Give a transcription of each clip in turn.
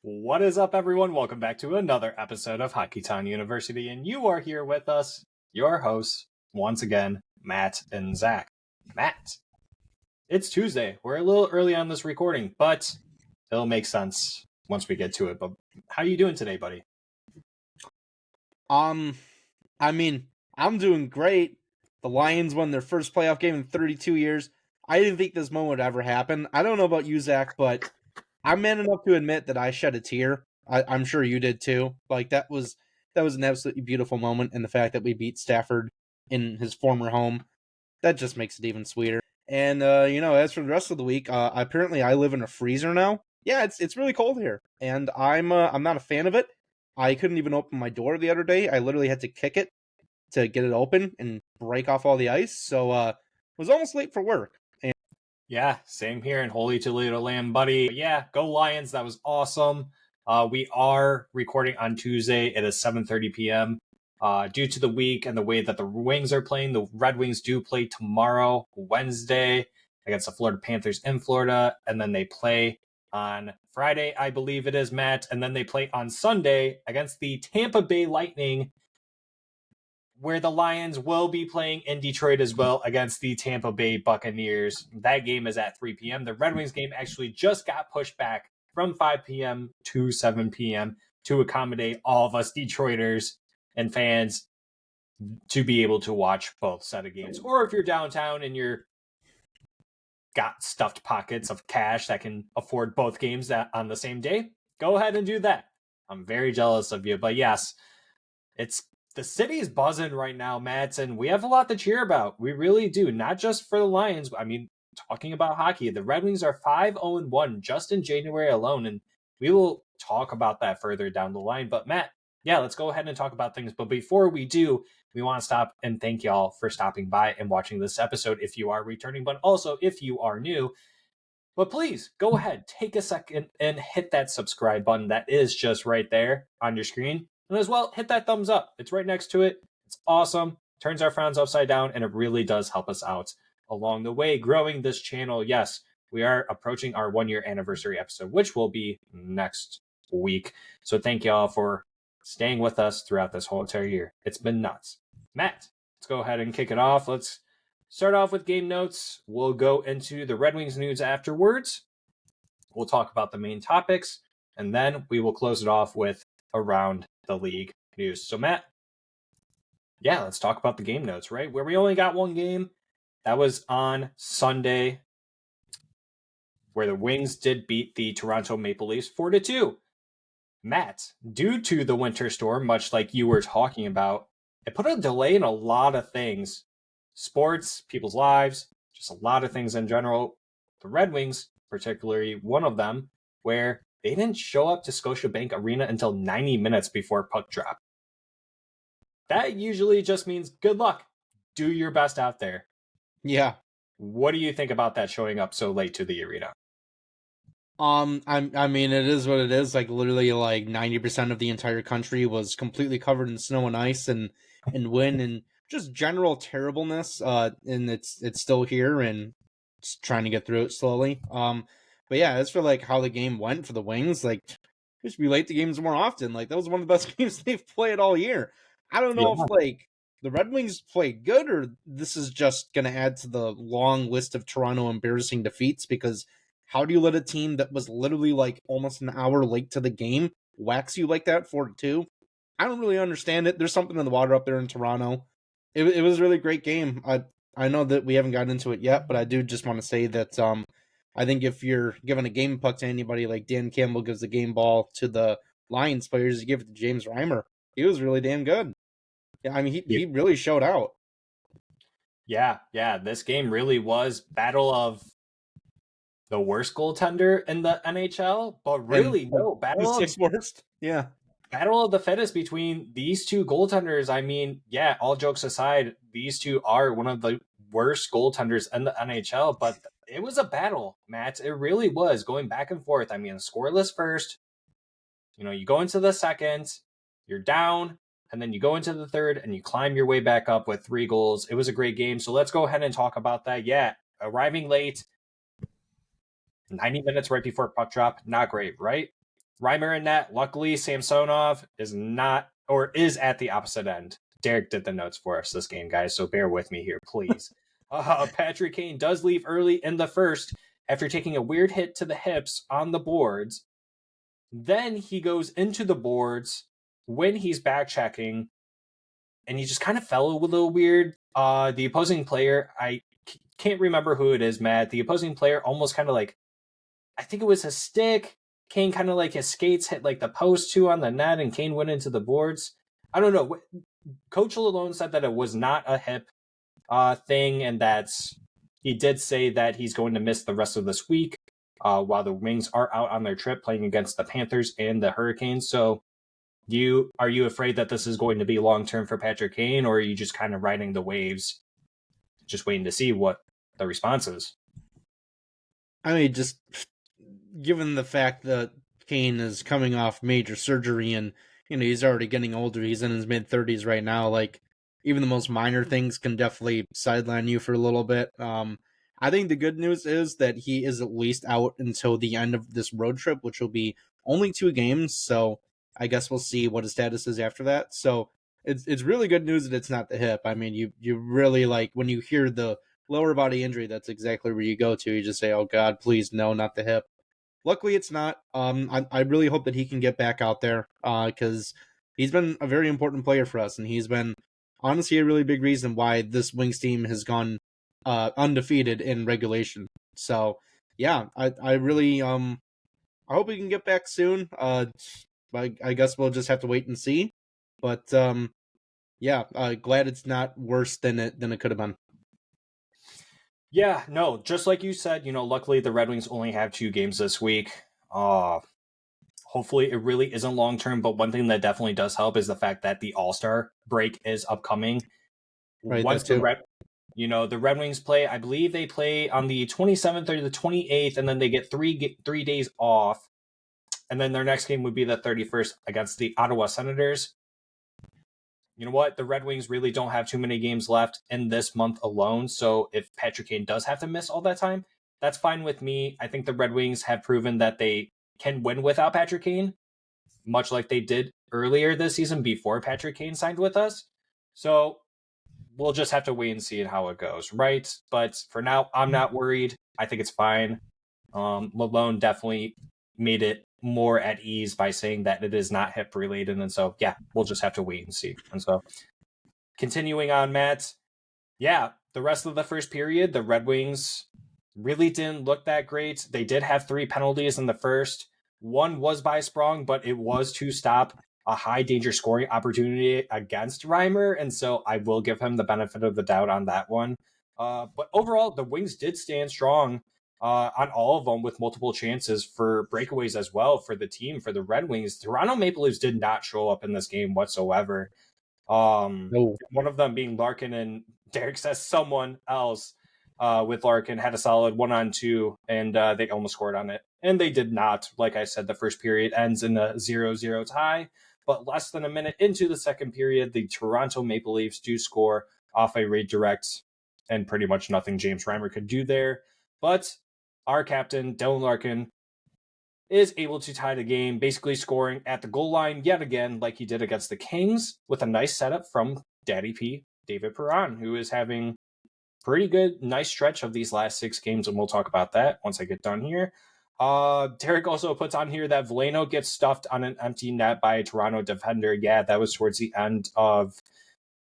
What is up, everyone? Welcome back to another episode of Hockeytown University, and you are here with us, your hosts, once again, Matt and Zack. Matt, it's Tuesday. We're a little early on this recording, but it'll make sense once we get to it. But how are you doing today, buddy? I'm doing great. The Lions won their first playoff game in 32 years. I didn't think this moment would ever happen. I don't know about you, Zach, but I'm man enough to admit that I shed a tear. I'm sure you did too. Like that was an absolutely beautiful moment, and the fact that we beat Stafford in his former home, that just makes it even sweeter. And as for the rest of the week, apparently I live in a freezer now. Yeah, it's really cold here, and I'm not a fan of it. I couldn't even open my door the other day. I literally had to kick it to get it open and break off all the ice. So was almost late for work. Yeah, same here in Holy Toledo Land, buddy. But yeah, go Lions. That was awesome. We are recording on Tuesday. It is 7:30 p.m. Due to the week and the way that the Wings are playing, the Red Wings do play tomorrow, Wednesday, against the Florida Panthers in Florida, and then they play on Friday, I believe it is, Matt, and then they play on Sunday against the Tampa Bay Lightning, where the Lions will be playing in Detroit as well against the Tampa Bay Buccaneers. That game is at 3 p.m. The Red Wings game actually just got pushed back from 5 p.m. to 7 p.m. to accommodate all of us Detroiters and fans to be able to watch both set of games. Or if you're downtown and you're got stuffed pockets of cash that can afford both games on the same day, go ahead and do that. I'm very jealous of you. But yes, the city's buzzing right now, Matt, and we have a lot to cheer about. We really do, not just for the Lions. I mean, talking about hockey, the Red Wings are 5-0-1 just in January alone, and we will talk about that further down the line. But Matt, yeah, let's go ahead and talk about things. But before we do, we want to stop and thank y'all for stopping by and watching this episode if you are returning, but also if you are new. But please go ahead, take a second and hit that subscribe button that is just right there on your screen. And as well, hit that thumbs up. It's right next to it. It's awesome. Turns our frowns upside down, and it really does help us out along the way growing this channel. Yes, we are approaching our 1-year anniversary episode, which will be next week. So thank you all for staying with us throughout this whole entire year. It's been nuts. Matt, let's go ahead and kick it off. Let's start off with game notes. We'll go into the Red Wings news afterwards. We'll talk about the main topics, and then we will close it off with around the league news. So Matt, yeah, let's talk about the game notes, right? Where we only got one game. That was on Sunday, where the Wings did beat the Toronto Maple Leafs 4-2. Matt, due to the winter storm, much like you were talking about, it put a delay in a lot of things. Sports, people's lives, just a lot of things in general. The Red Wings, particularly one of them, where they didn't show up to Scotiabank Arena until 90 minutes before puck drop. That usually just means good luck. Do your best out there. Yeah. What do you think about that showing up so late to the arena? I mean, it is what it is. Like literally, like 90% of the entire country was completely covered in snow and ice and wind and just general terribleness. And it's still here and just trying to get through it slowly. But yeah, as for like how the game went for the Wings, like we should be late to games more often. Like that was one of the best games they've played all year. I don't know if like the Red Wings played good or this is just going to add to the long list of Toronto embarrassing defeats, because how do you let a team that was literally like almost an hour late to the game wax you like that 4-2? I don't really understand it. There's something in the water up there in Toronto. It was a really great game. I know that we haven't gotten into it yet, but I do just want to say that I think if you're giving a game puck to anybody, like Dan Campbell gives the game ball to the Lions players, you give it to James Reimer. He was really damn good. Yeah, I mean, he really showed out. Yeah. This game really was battle of the worst goaltender in the NHL, but really battle of sixth worst. Yeah. Battle of the fittest between these two goaltenders. I mean, yeah, all jokes aside, these two are one of the worst goaltenders in the NHL, but it was a battle, Matt. It really was going back and forth. I mean, scoreless first, you go into the second, you're down, and then you go into the third and you climb your way back up with 3 goals. It was a great game. So let's go ahead and talk about that. Yeah, arriving late, 90 minutes right before puck drop, not great, right? Reimer and net. Luckily, Samsonov is at the opposite end. Derek did the notes for us this game, guys, so bear with me here, please. Patrick Kane does leave early in the first after taking a weird hit to the hips on the boards. Then he goes into the boards when he's back checking, and he just kind of fell a little weird. The opposing player, I can't remember who it is, Matt. The opposing player almost kind of like, I think it was his stick. Kane kind of like his skates hit like the post too on the net, and Kane went into the boards. I don't know. Coach Lalone said that it was not a hip thing, and he did say that he's going to miss the rest of this week while the Wings are out on their trip playing against the Panthers and the Hurricanes. So are you afraid that this is going to be long-term for Patrick Kane, or are you just kind of riding the waves, just waiting to see what the response is? I mean, just given the fact that Kane is coming off major surgery and, he's already getting older, he's in his mid-30s right now, like, even the most minor things can definitely sideline you for a little bit. I think the good news is that he is at least out until the end of this road trip, which will be only 2 games, so I guess we'll see what his status is after that. So it's really good news that it's not the hip. I mean, you really, like, when you hear the lower body injury, that's exactly where you go to. You just say, oh God, please, no, not the hip. Luckily, it's not. I really hope that he can get back out there because he's been a very important player for us, and he's been honestly a really big reason why this Wings team has gone undefeated in regulation. So yeah, I really I hope we can get back soon. I guess we'll just have to wait and see. But yeah, glad it's not worse than it could have been. Yeah, no, just like you said, luckily the Red Wings only have 2 games this week. Hopefully it really isn't long term, but one thing that definitely does help is the fact that the All-Star break is upcoming. Right, Once the Red Wings play, I believe they play on the 27th or the 28th, and then they get 3 days off. And then their next game would be the 31st against the Ottawa Senators. You know what? The Red Wings really don't have too many games left in this month alone. So if Patrick Kane does have to miss all that time, that's fine with me. I think the Red Wings have proven that they can win without Patrick Kane, much like they did earlier this season before Patrick Kane signed with us. So we'll just have to wait and see how it goes, right? But for now, I'm not worried. I think it's fine. Malone definitely made it more at ease by saying that it is not hip related. And so, yeah, we'll just have to wait and see. And so continuing on, Matt, yeah, the rest of the first period, the Red Wings really didn't look that great. They did have 3 penalties in the first. One was by Sprong, but it was to stop a high danger scoring opportunity against Reimer. And so I will give him the benefit of the doubt on that one. But overall, the Wings did stand strong on all of them with multiple chances for breakaways as well for the team, for the Red Wings. Toronto Maple Leafs did not show up in this game whatsoever. No. One of them being Larkin, and Derek says someone else with Larkin had a solid 1-on-2, and they almost scored on it. And they did not. Like I said, the first period ends in a 0-0 tie. But less than a minute into the second period, the Toronto Maple Leafs do score off a redirect, and pretty much nothing James Reimer could do there. But our captain, Dylan Larkin, is able to tie the game, basically scoring at the goal line yet again, like he did against the Kings, with a nice setup from Daddy P, David Perron, who is having pretty good, nice stretch of these last 6 games, and we'll talk about that once I get done here. Derek also puts on here that Veleno gets stuffed on an empty net by a Toronto defender. Yeah, that was towards the end of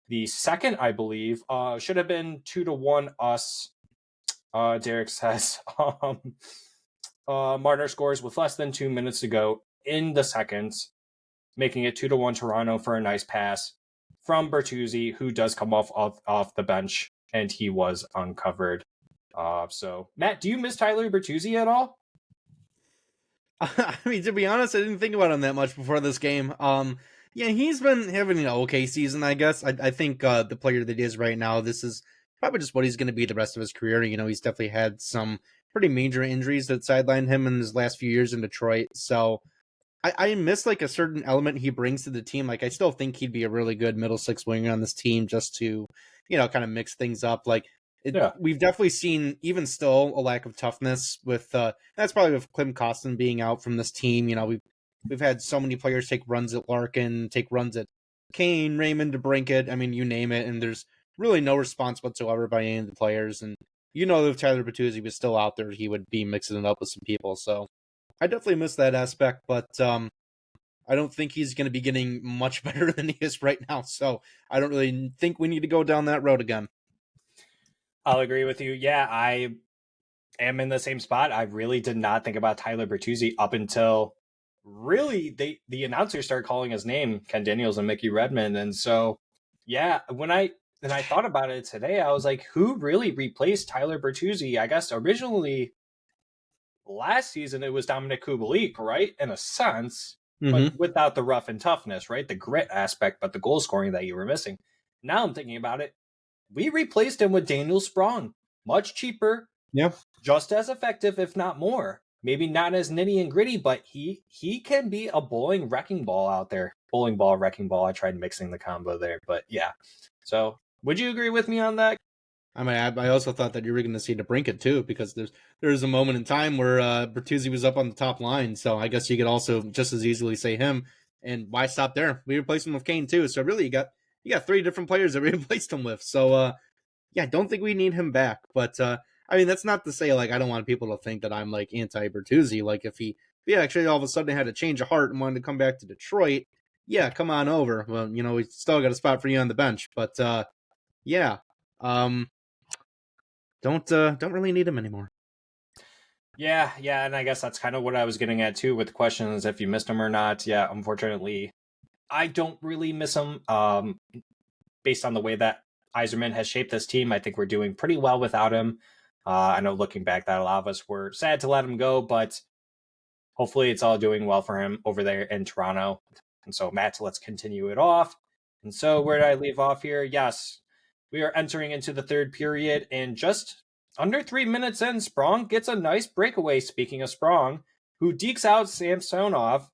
the second, I believe. Should have been 2-1 us. Derek says Marner scores with less than 2 minutes to go in the second, making it 2-1 Toronto for a nice pass from Bertuzzi, who does come off the bench, and he was uncovered. So, Matt, do you miss Tyler Bertuzzi at all? I mean, to be honest, I didn't think about him that much before this game. Yeah, he's been having an okay season, I guess. I think the player that he is right now, this is probably just what he's going to be the rest of his career. He's definitely had some pretty major injuries that sidelined him in his last few years in Detroit. So I miss like a certain element he brings to the team. Like, I still think he'd be a really good middle 6 winger on this team just to, kind of mix things up. Like, we've definitely seen, even still, a lack of toughness with that's probably with Klim Kostin being out from this team. we've had so many players take runs at Larkin, take runs at Kane, Raymond, DeBrincat. I mean, you name it, and there's really no response whatsoever by any of the players. And if Tyler Bertuzzi was still out there, he would be mixing it up with some people. So I definitely miss that aspect, but I don't think he's going to be getting much better than he is right now. So I don't really think we need to go down that road again. I'll agree with you. Yeah, I am in the same spot. I really did not think about Tyler Bertuzzi up until really the announcers started calling his name, Ken Daniels and Mickey Redmond. And so, yeah, when I thought about it today, I was like, who really replaced Tyler Bertuzzi? I guess originally last season it was Dominic Kubalik, right? In a sense, but without the rough and toughness, right? The grit aspect, but the goal scoring that you were missing. Now I'm thinking about it. We replaced him with Daniel Sprong. Much cheaper. Yeah. Just as effective, if not more. Maybe not as nitty and gritty, but he can be a bowling wrecking ball out there. Bowling ball, wrecking ball. I tried mixing the combo there, but yeah. So would you agree with me on that? I mean, I also thought that you were going to see DeBrincat too, because there's a moment in time where Bertuzzi was up on the top line, so I guess you could also just as easily say him. And why stop there? We replaced him with Kane too, so really you got 3 different players that we replaced him with. So yeah, I don't think we need him back. But I mean, that's not to say like I don't want people to think that I'm like anti Bertuzzi. Like if he actually all of a sudden had a change of heart and wanted to come back to Detroit, yeah, come on over. Well, we still got a spot for you on the bench, but yeah. Don't really need him anymore. Yeah, and I guess that's kind of what I was getting at too with questions if you missed him or not. Yeah, unfortunately, I don't really miss him. Based on the way that Yzerman has shaped this team, I think we're doing pretty well without him. I know looking back that a lot of us were sad to let him go, but hopefully it's all doing well for him over there in Toronto. And so, Matt, let's continue it off. And so where did I leave off here? Yes, we are entering into the third period, and just under 3 minutes in, Sprong gets a nice breakaway, speaking of Sprong, who dekes out Samsonov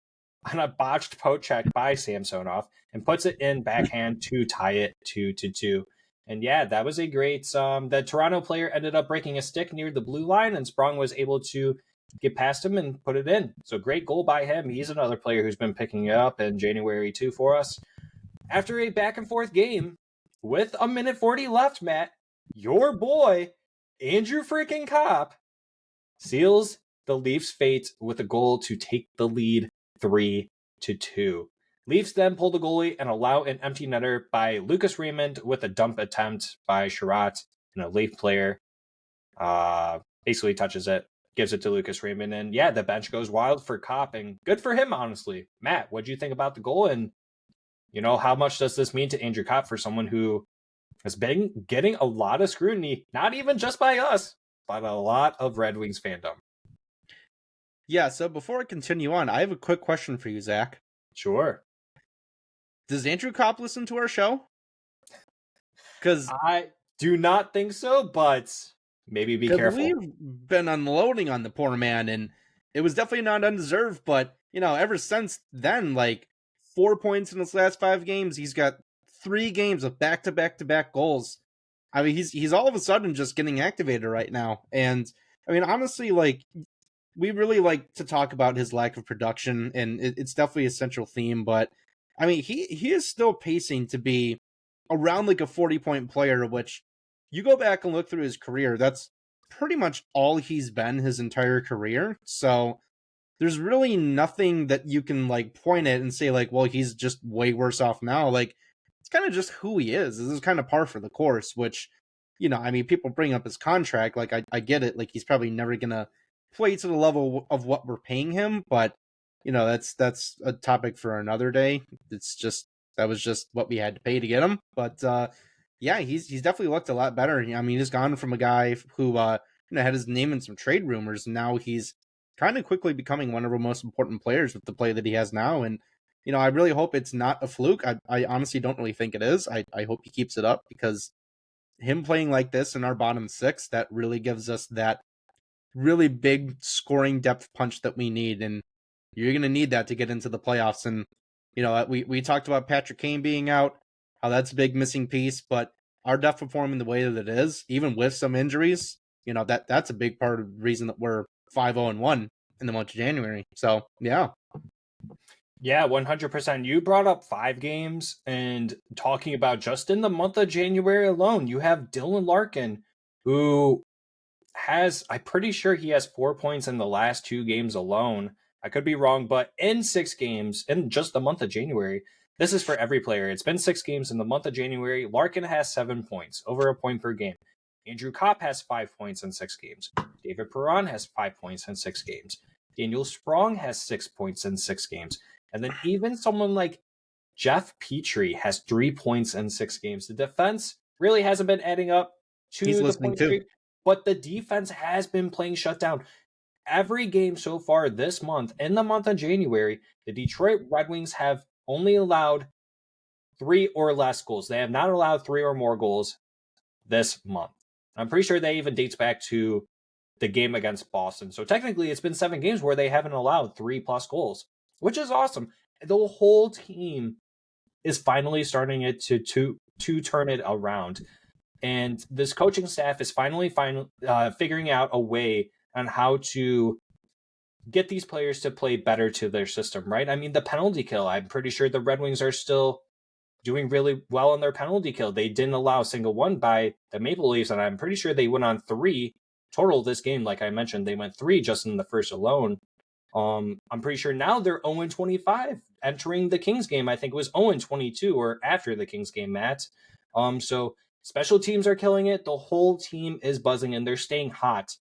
on a botched poke check by Samsonov and puts it in backhand to tie it 2-2. And yeah, that was a great... the Toronto player ended up breaking a stick near the blue line, and Sprong was able to get past him and put it in. So great goal by him. He's another player who's been picking it up in January too for us. After a back-and-forth game, with a minute 40 left, Matt, your boy, Andrew freaking Kopp, seals the Leafs' fate with a goal to take the lead 3-2. Leafs then pull the goalie and allow an empty netter by Lucas Raymond with a dump attempt by Sherratt, and a Leaf player basically touches it, gives it to Lucas Raymond, and yeah, the bench goes wild for Kopp, and good for him, honestly. Matt, what do you think about the goal, and how much does this mean to Andrew Kopp for someone who has been getting a lot of scrutiny, not even just by us, but a lot of Red Wings fandom? Yeah, so before I continue on, I have a quick question for you, Zach. Sure. Does Andrew Kopp listen to our show? Because I do not think so, but maybe be careful. We've been unloading on the poor man, and it was definitely not undeserved, but, ever since then, 4 points in his last 5 games. He's got 3 games of back-to-back-to-back goals. I mean, he's all of a sudden just getting activated right now. And, I mean, honestly, we really like to talk about his lack of production, and it's definitely a central theme. But, I mean, he is still pacing to be around a 40-point player, which you go back and look through his career, that's pretty much all he's been his entire career. So there's really nothing that you can point at and say well, he's just way worse off now. It's kind of just who he is. This is kind of par for the course, which, I mean, people bring up his contract. I get it. He's probably never going to play to the level of what we're paying him, but that's a topic for another day. That was just what we had to pay to get him. But yeah, he's definitely looked a lot better. I mean, he's gone from a guy who had his name in some trade rumors, and now he's kind of quickly becoming one of our most important players with the play that he has now. And, I really hope it's not a fluke. I honestly don't really think it is. I hope he keeps it up, because him playing like this in our bottom 6, that really gives us that really big scoring depth punch that we need. And you're going to need that to get into the playoffs. And, we talked about Patrick Kane being out, how that's a big missing piece, but our depth performing the way that it is, even with some injuries, that's a big part of the reason that we're 5-0-1 in the month of January. So, yeah. Yeah, 100%. You brought up 5 games, and talking about just in the month of January alone, you have Dylan Larkin, who I'm pretty sure he has 4 points in the last 2 games alone. I could be wrong, but in 6 games, in just the month of January, this is for every player. It's been 6 games in the month of January. Larkin has 7 points, over a point per game. Andrew Kopp has 5 points in 6 games. David Perron has 5 points in 6 games. Daniel Sprong has 6 points in 6 games. And then even someone like Jeff Petrie has 3 points in 6 games. The defense really hasn't been adding up He's to the listening point too. streak, but the defense has been playing shutdown. Every game so far this month, in the month of January, the Detroit Red Wings have only allowed 3 or less goals. They have not allowed 3 or more goals this month. I'm pretty sure that even dates back to the game against Boston. So technically, it's been 7 games where they haven't allowed 3+ goals, which is awesome. The whole team is finally starting it to turn it around. And this coaching staff is finally figuring out a way on how to get these players to play better to their system, right? I mean, the penalty kill, I'm pretty sure the Red Wings are still doing really well on their penalty kill. They didn't allow a single one by the Maple Leafs, and I'm pretty sure they went on 3 total this game. Like I mentioned, they went 3 just in the first alone. I'm pretty sure now they're 0-25 entering the Kings game. I think it was 0-22 or after the Kings game, Matt. So special teams are killing it. The whole team is buzzing and they're staying hot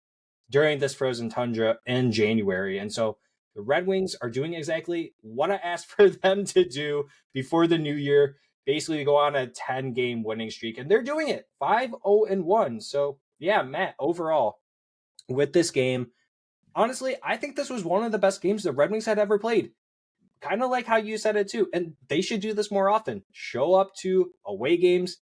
during this frozen tundra in January. And so the Red Wings are doing exactly what I asked for them to do before the new year, basically go on a 10-game winning streak. And they're doing it 5-0-1. So yeah, Matt, overall, with this game, honestly, I think this was one of the best games the Red Wings had ever played. Kind of like how you said it too. And they should do this more often. Show up to away games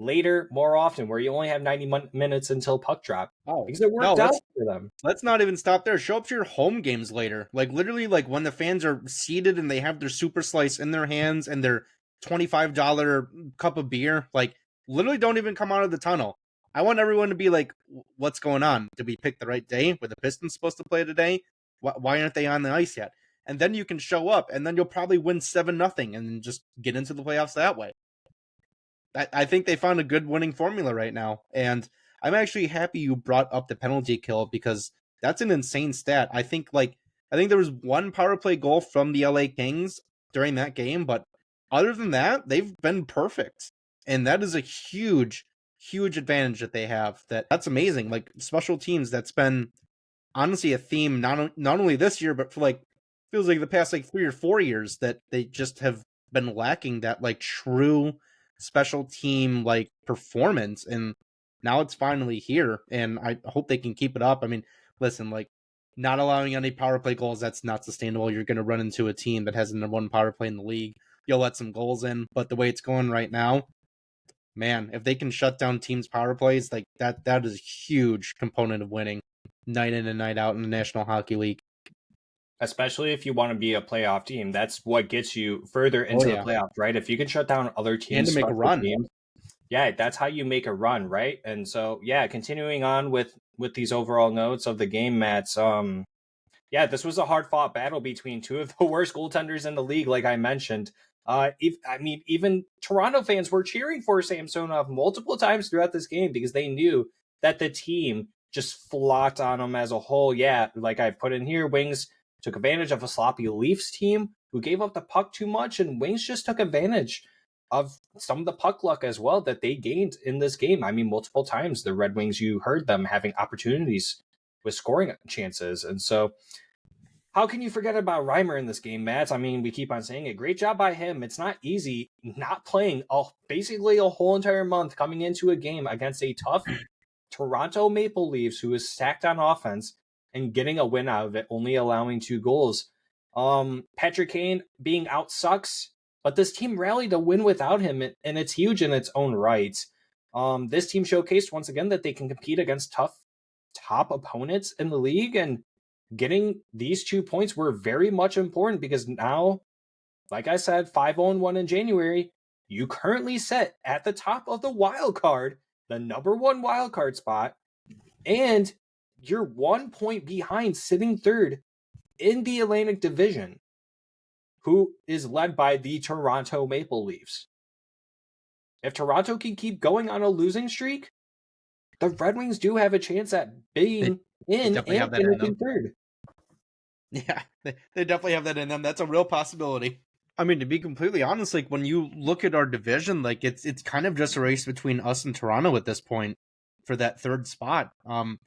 later more often where you only have 90 minutes until puck drop. Oh, Because it no, worked out for them. let's not even stop there. Show up to your home games later. Like literally like when the fans are seated and they have their super slice in their hands and their $25 cup of beer, like literally don't even come out of the tunnel. I want everyone to be like, what's going on? Did we pick the right day? Were the Pistons supposed to play today? Why aren't they on the ice yet? And then you can show up and then you'll probably win 7-0 and just get into the playoffs that way. I think they found a good winning formula right now. And I'm actually happy you brought up the penalty kill because that's an insane stat. I think there was one power play goal from the LA Kings during that game, but other than that, they've been perfect. And that is a huge, huge advantage that they have. That's amazing. Like special teams, that's been honestly a theme not only this year, but for like feels like the past like 3 or 4 years that they just have been lacking that like true special team like performance, and now it's finally here, and I hope they can keep it up. I mean, listen, like not allowing any power play goals, that's not sustainable. You're going to run into a team that has the number 1 power play in the league. You'll let some goals in, but the way it's going right now, man, if they can shut down teams' power plays, like that is a huge component of winning night in and night out in the National Hockey League. Especially if you want to be a playoff team. That's what gets you further into the playoffs, right? If you can shut down other teams' and to make a run. Teams, yeah, that's how you make a run, right? And so, yeah, continuing on with these overall notes of the game, Matt. Yeah, this was a hard-fought battle between 2 of the worst goaltenders in the league, like I mentioned. Even Toronto fans were cheering for Samsonov multiple times throughout this game because they knew that the team just flocked on him as a whole. Yeah, like I put in here, Wings took advantage of a sloppy Leafs team who gave up the puck too much, and Wings just took advantage of some of the puck luck as well that they gained in this game. I mean, multiple times the Red Wings, you heard them having opportunities with scoring chances. And so how can you forget about Reimer in this game, Matt? I mean, we keep on saying it. Great job by him. It's not easy not playing basically a whole entire month coming into a game against a tough Toronto Maple Leafs who is stacked on offense and getting a win out of it, only allowing 2 goals. Patrick Kane being out sucks, but this team rallied to win without him, and it's huge in its own right. This team showcased once again that they can compete against tough top opponents in the league, and getting these 2 points were very much important because now, like I said, 5-0-1 in January, you currently sit at the top of the wild card, the number 1 wild card spot, and you're 1 point behind sitting third in the Atlantic Division. who is led by the Toronto Maple Leafs. If Toronto can keep going on a losing streak, the Red Wings do have a chance at being in definitely have and that in finishing them. third. Yeah, they definitely have that in them. That's a real possibility. I mean, to be completely honest, like when you look at our division, like it's kind of just a race between us and Toronto at this point for that third spot. And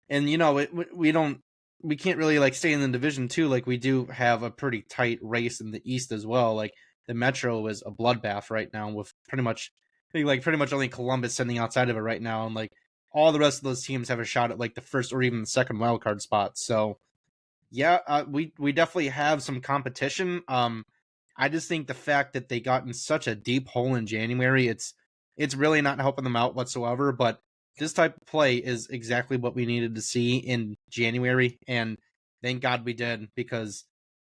you know, we can't really like stay in the division too. Like we do have a pretty tight race in the East as well. Like the Metro is a bloodbath right now with pretty much only Columbus sitting outside of it right now, and like all the rest of those teams have a shot at like the first or even the second wild card spot. So yeah, we definitely have some competition. I just think the fact that they got in such a deep hole in January, it's really not helping them out whatsoever. But this type of play is exactly what we needed to see in January, and thank God we did, because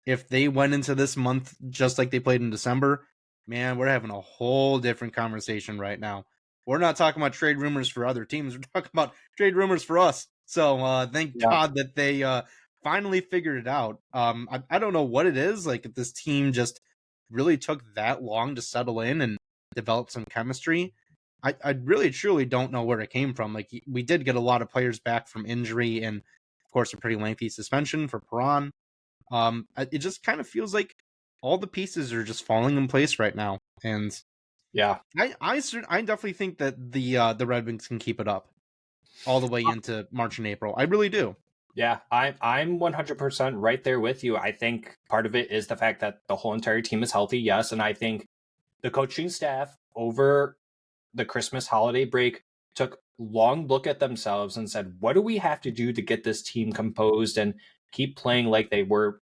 if they went into this month just like they played in December, man, we're having a whole different conversation right now. We're not talking about trade rumors for other teams. We're talking about trade rumors for us. So thank God that they finally figured it out. I don't know what it is. Like if this team just really took that long to settle in and develop some chemistry. I really truly don't know where it came from. Like we did get a lot of players back from injury and of course a pretty lengthy suspension for Perron. It just kind of feels like all the pieces are just falling in place right now, and yeah, I definitely think that the Red Wings can keep it up all the way into March and April. I really do. Yeah, I'm 100% right there with you. I think part of it is the fact that the whole entire team is healthy, yes, and I think the coaching staff over the Christmas holiday break took long look at themselves and said, what do we have to do to get this team composed and keep playing like they were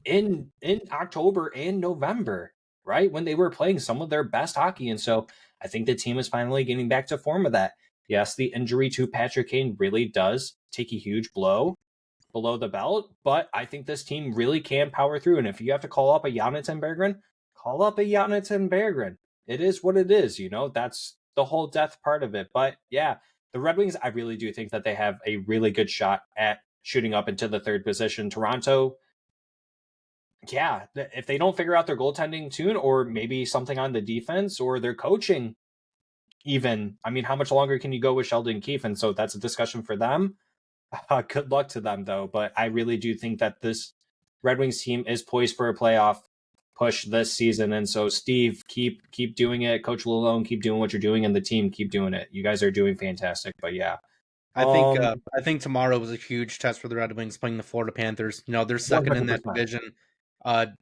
in October and November, right? When they were playing some of their best hockey. And so I think the team is finally getting back to form of that. Yes, the injury to Patrick Kane really does take a huge blow below the belt, but I think this team really can power through. And if you have to call up a Jonathan Berggren, call up a Jonathan Berggren. It is what it is, you know, that's the whole depth part of it. But yeah, the Red Wings, I really do think that they have a really good shot at shooting up into the third position. Toronto, yeah, if they don't figure out their goaltending tune or maybe something on the defense or their coaching, even, I mean, how much longer can you go with Sheldon Keefe? And so that's a discussion for them. Good luck to them, though. But I really do think that this Red Wings team is poised for a playoff push this season. And so, Steve, keep doing it. Coach Lalone, keep doing what you're doing, and the team keep doing it. You guys are doing fantastic. But yeah, I think tomorrow was a huge test for the Red Wings playing the Florida Panthers. You know, they're second in that 100%. division.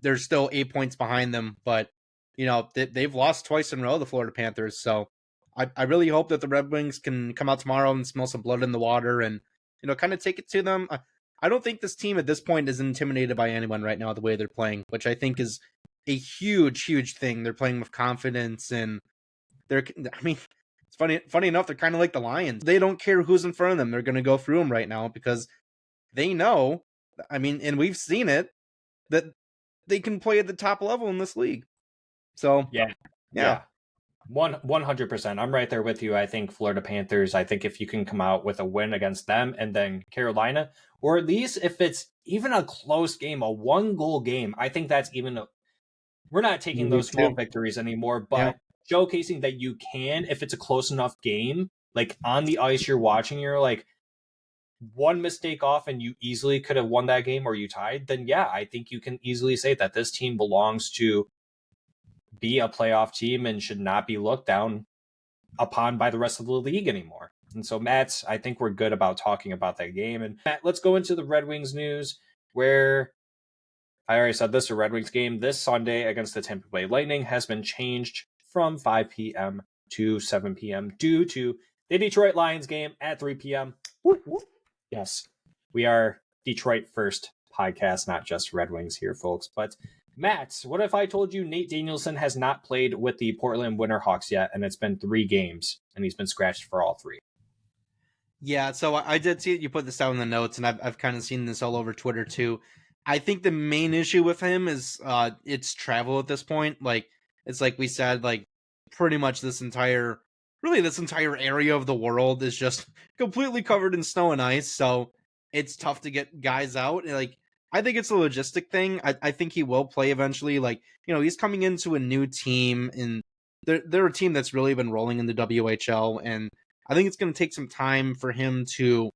They're still 8 points behind them, but you know they've lost twice in a row, the Florida Panthers. So I really hope that the Red Wings can come out tomorrow and smell some blood in the water and kind of take it to them. I don't think this team at this point is intimidated by anyone right now the way they're playing, which I think is a huge thing. They're playing with confidence and I mean, it's funny enough, they're kind of like the Lions. They don't care who's in front of them. They're going to go through them right now because they know, I mean, and we've seen it, that they can play at the top level in this league. So, yeah. 100%. I'm right there with you. I think Florida Panthers, I think if you can come out with a win against them and then Carolina, or at least if it's even a close game, a 1-goal game, I think that's even we're not taking those small victories anymore, but showcasing that you can, if it's a close enough game, like on the ice you're watching, you're like one mistake off and you easily could have won that game or you tied, then yeah, I think you can easily say that this team belongs to be a playoff team and should not be looked down upon by the rest of the league anymore. And so, Matt, I think we're good about talking about that game. And Matt, let's go into the Red Wings news, where I already said this, a Red Wings game this Sunday against the Tampa Bay Lightning has been changed from 5 p.m. to 7 p.m. due to the Detroit Lions game at 3 p.m. Yes, we are Detroit first podcast, not just Red Wings here, folks. But Matt, what if I told you Nate Danielson has not played with the Portland Winterhawks yet, and it's been 3 games, and he's been scratched for all 3? Yeah, so I did see it. You put this down in the notes, and I've kind of seen this all over Twitter too. I think the main issue with him is it's travel at this point. Like it's like we said, like pretty much this entire area of the world is just completely covered in snow and ice. So it's tough to get guys out. Like I think it's a logistic thing. I think he will play eventually. Like, he's coming into a new team, and they're a team that's really been rolling in the WHL, and I think it's going to take some time for him to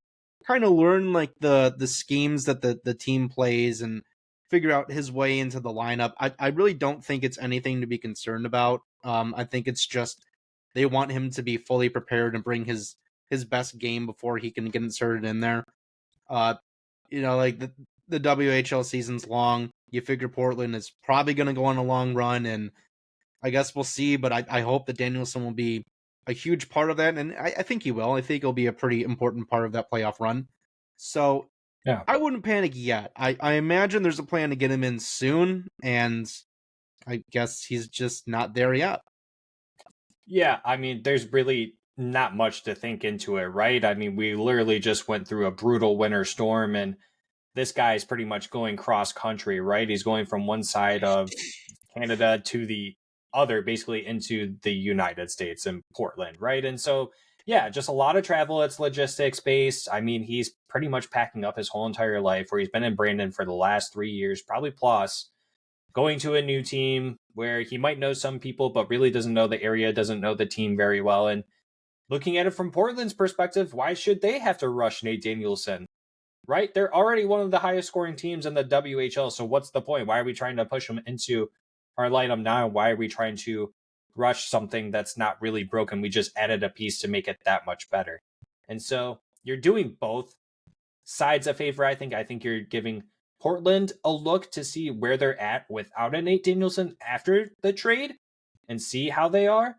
kind of learn like the schemes that the team plays and figure out his way into the lineup. I really don't think it's anything to be concerned about. I think it's just they want him to be fully prepared and bring his best game before he can get inserted in there. Uh, like the WHL season's long. You figure Portland is probably going to go on a long run, and I guess we'll see. But I hope that Danielson will be a huge part of that, and I think he will. I think he'll be a pretty important part of that playoff run. So Yeah. I wouldn't panic yet. I imagine there's a plan to get him in soon, and I guess he's just not there yet. Yeah, I mean, there's really not much to think into it, right? I mean, we literally just went through a brutal winter storm, and this guy is pretty much going cross country, right? He's going from one side of Canada to the other, basically into the United States and Portland, right? And so, yeah, just a lot of travel. It's logistics based. I mean, he's pretty much packing up his whole entire life, where he's been in Brandon for the last 3 years, probably plus, going to a new team where he might know some people, but really doesn't know the area, doesn't know the team very well. And looking at it from Portland's perspective, why should they have to rush Nate Danielson? Right? They're already one of the highest scoring teams in the WHL. So what's the point? Why are we trying to push them into our lineup now? Why are we trying to rush something that's not really broken? We just added a piece to make it that much better. And so you're doing both sides a favor, I think. I think you're giving Portland a look to see where they're at without a Nate Danielson after the trade and see how they are.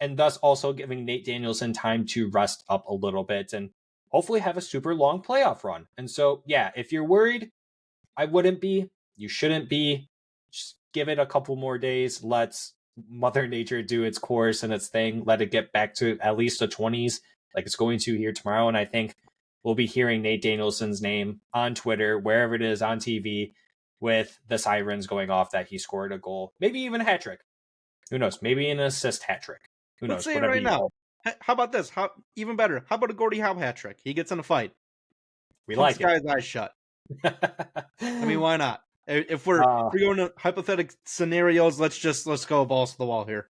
And thus also giving Nate Danielson time to rest up a little bit and hopefully have a super long playoff run. And so, yeah, if you're worried, I wouldn't be. You shouldn't be. Just give it a couple more days. Let Mother Nature do its course and its thing. Let it get back to at least the 20s like it's going to here tomorrow. And I think we'll be hearing Nate Danielson's name on Twitter, wherever it is, on TV, with the sirens going off that he scored a goal. Maybe even a hat trick. Who knows? Maybe an assist hat trick. Who Let's knows? say it Whatever right you now. call How about this? Even better. How about a Gordie Howe hat trick? He gets in a fight. We Punks like the guy's eyes shut. it. I mean, why not? If we're going to hypothetical scenarios, let's go balls to the wall here.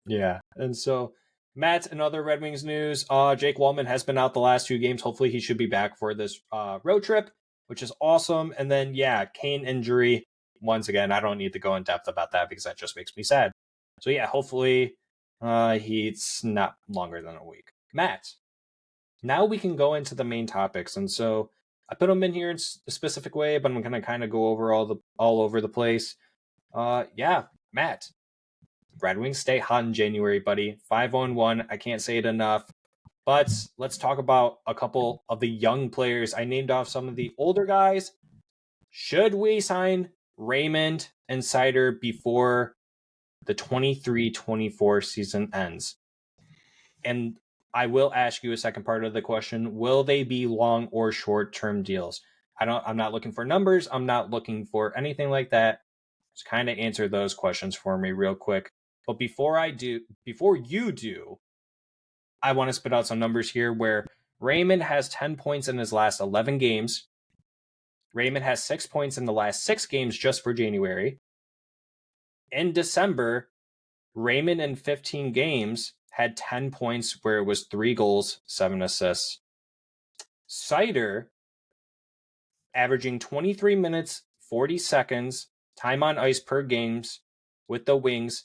Yeah. And so, Matt, in other Red Wings news, Jake Wallman has been out the last 2 games. Hopefully he should be back for this road trip, which is awesome. And then, yeah, Kane injury. Once again, I don't need to go in depth about that because that just makes me sad. So, yeah, hopefully he's not longer than a week. Matt, now we can go into the main topics. And so I put them in here in a specific way, but I'm going to kind of go over all over the place. Yeah, Matt, Red Wings stay hot in January, buddy. 5-1. I can't say it enough. But let's talk about a couple of the young players. I named off some of the older guys. Should we sign Raymond and Seider before the 23-24 season ends? And I will ask you a second part of the question. Will they be long or short-term deals? I'm not looking for numbers. I'm not looking for anything like that. Just kind of answer those questions for me real quick. But before you do, I want to spit out some numbers here where Raymond has 10 points in his last 11 games. Raymond has 6 points in the last 6 games just for January. In December, Raymond in 15 games had 10 points where it was 3 goals, 7 assists. Seider, averaging 23 minutes, 40 seconds, time on ice per games with the Wings.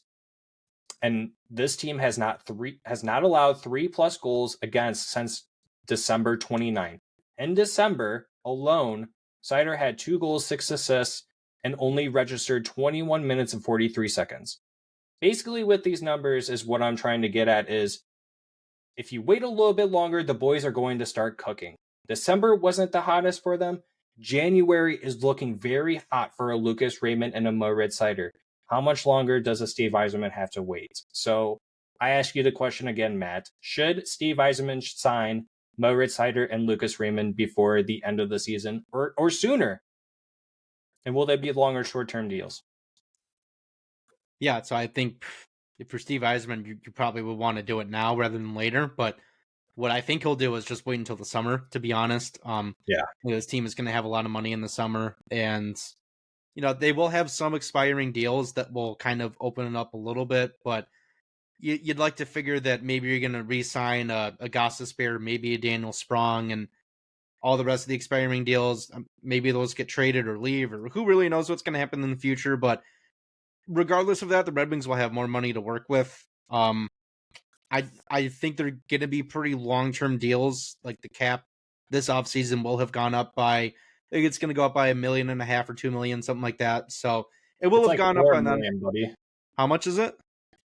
And this team has not allowed 3+ goals against since December 29th. In December alone, Seider had 2 goals, 6 assists, and only registered 21 minutes and 43 seconds. Basically, with these numbers is what I'm trying to get at is if you wait a little bit longer, the boys are going to start cooking. December wasn't the hottest for them. January is looking very hot for a Lucas Raymond and a Moritz Seider. How much longer does a Steve Yzerman have to wait? So I ask you the question again, Matt. Should Steve Yzerman sign Moritz Seider and Lucas Raymond before the end of the season or sooner? And will they be long or short-term deals? Yeah, so I think if you're Steve Yzerman, you probably would want to do it now rather than later. But What I think he'll do is just wait until the summer, to be honest. Yeah. His team is going to have a lot of money in the summer, and they will have some expiring deals that will kind of open it up a little bit, but you'd like to figure that maybe you're going to re-sign a Gostisbehere, maybe a Daniel Sprong, and all the rest of the expiring deals. Maybe those get traded or leave, or who really knows what's going to happen in the future. But regardless of that, the Red Wings will have more money to work with. I think they're going to be pretty long-term deals. Like the cap this offseason will have gone up by, I think it's going to go up by $1.5 million or $2 million, something like that. So it will It's have like gone up 4 on that. million, buddy. How much is it?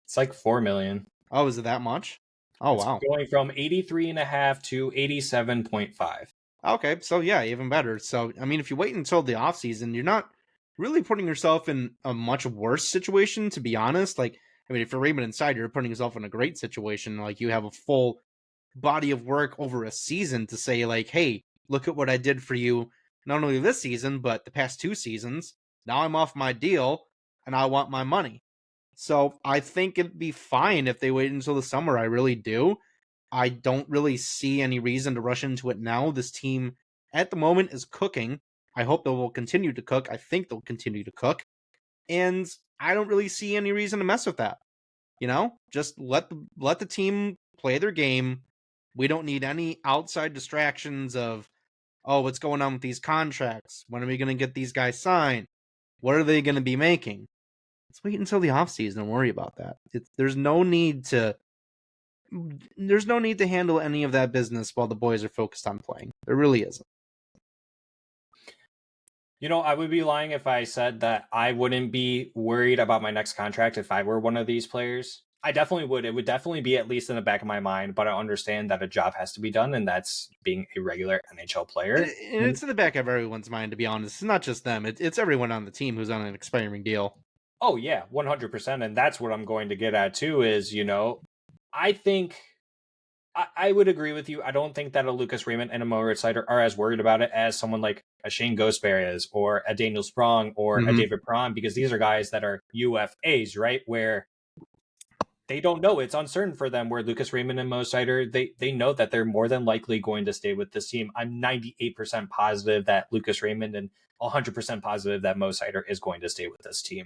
It's like 4 million. Oh, is it that much? Oh, It's wow. going from 83.5 to 87.5. Okay, so yeah, even better. So, I mean, if you wait until the offseason, you're not really putting yourself in a much worse situation, to be honest. Like, I mean, if you're Raymond and Seider, you're putting yourself in a great situation. Like, you have a full body of work over a season to say, like, hey, look at what I did for you, not only this season, but the past 2 seasons. Now I'm off my deal, and I want my money. So I think it'd be fine if they wait until the summer. I really do. I don't really see any reason to rush into it now. This team at the moment is cooking. I hope they will continue to cook. I think they'll continue to cook. And I don't really see any reason to mess with that. Just let the team play their game. We don't need any outside distractions of, oh, what's going on with these contracts? When are we going to get these guys signed? What are they going to be making? Let's wait until the offseason and worry about that. There's no need to handle any of that business while the boys are focused on playing. There really isn't. I would be lying if I said that I wouldn't be worried about my next contract if I were one of these players. I definitely would. It would definitely be at least in the back of my mind, but I understand that a job has to be done, and that's being a regular NHL player. And it's in the back of everyone's mind, to be honest. It's not just them. It's everyone on the team who's on an expiring deal. Oh, yeah, 100%. And that's what I'm going to get at, too, is, I think I would agree with you. I don't think that a Lucas Raymond and a Moritz Seider are as worried about it as someone like a Shane Gostisbehere is, or a Daniel Sprong, or a David Perron, because these are guys that are UFAs, right? Where they don't know. It's uncertain for them, where Lucas Raymond and Mo Seider, they know that they're more than likely going to stay with this team. I'm 98% positive that Lucas Raymond and 100% positive that Mo Seider is going to stay with this team.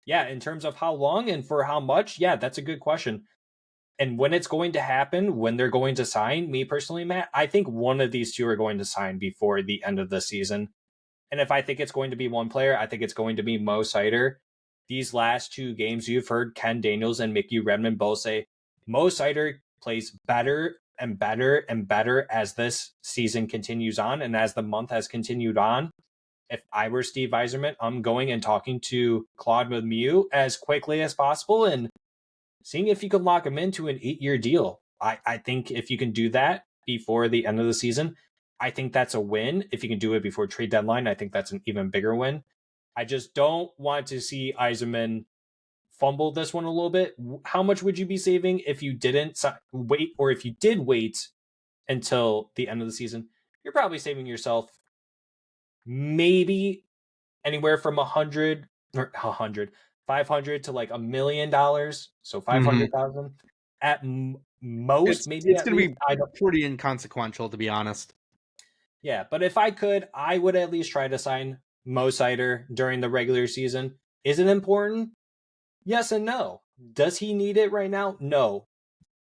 Yeah, in terms of how long and for how much, yeah, that's a good question. And when it's going to happen, when they're going to sign, me personally, Matt, I think one of these two are going to sign before the end of the season. And if I think it's going to be one player, I think it's going to be Mo Seider. These last 2 games, you've heard Ken Daniels and Mickey Redmond both say Mo Seider plays better and better and better as this season continues on and as the month has continued on. If I were Steve Yzerman, I'm going and talking to Claude Lemieux as quickly as possible and seeing if you can lock him into an 8-year deal. I think if you can do that before the end of the season, I think that's a win. If you can do it before trade deadline, I think that's an even bigger win. I just don't want to see Yzerman fumble this one a little bit. How much would you be saving if you didn't wait, or if you did wait until the end of the season? You're probably saving yourself maybe anywhere from 500 to like $1 million. So 500,000 at most, maybe it's at going to least. be pretty inconsequential, to be honest. Yeah, but if I could, I would at least try to sign Mo Seider during the regular season. Is it important? Yes and no. Does he need it right now? No.